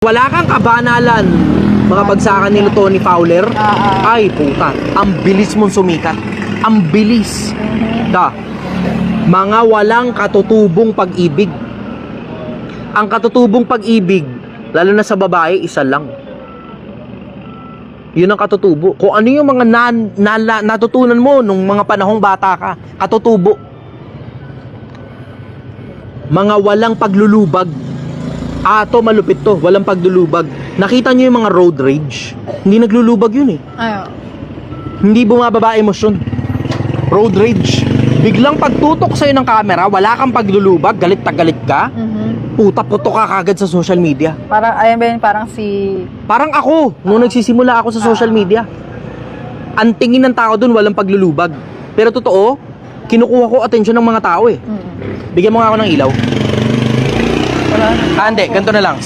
Wala kang kabanalan. Mga bagsakan ni Tony Fowler. Ay, puta. Ang bilis mong sumikat. Ang bilis. Da. Mga walang katutubong pag-ibig. Ang katutubong pag-ibig, lalo na sa babae, isa lang. Yun ang katutubo. Kung ano yung mga natutunan mo nung mga panahong bata ka, katutubo. Mga walang paglulubag. To malupit to, walang paglulubag. Nakita nyo yung mga road rage? Hindi naglulubag yun eh. Hindi bumababa emosyon. Road rage. Biglang pagtutok sa'yo ng camera, wala kang paglulubag, galit na galit ka. Puta, puto ka kagad sa social media. Parang, ayun ba yun, parang si... Parang ako, nung nagsisimula ako sa social media. Ang tingin ng tao dun, walang paglulubag. Pero totoo, kinukuha ko atensyon ng mga tao eh. Bigyan mo nga ako ng ilaw. Wala. Hindi, ganito na lang.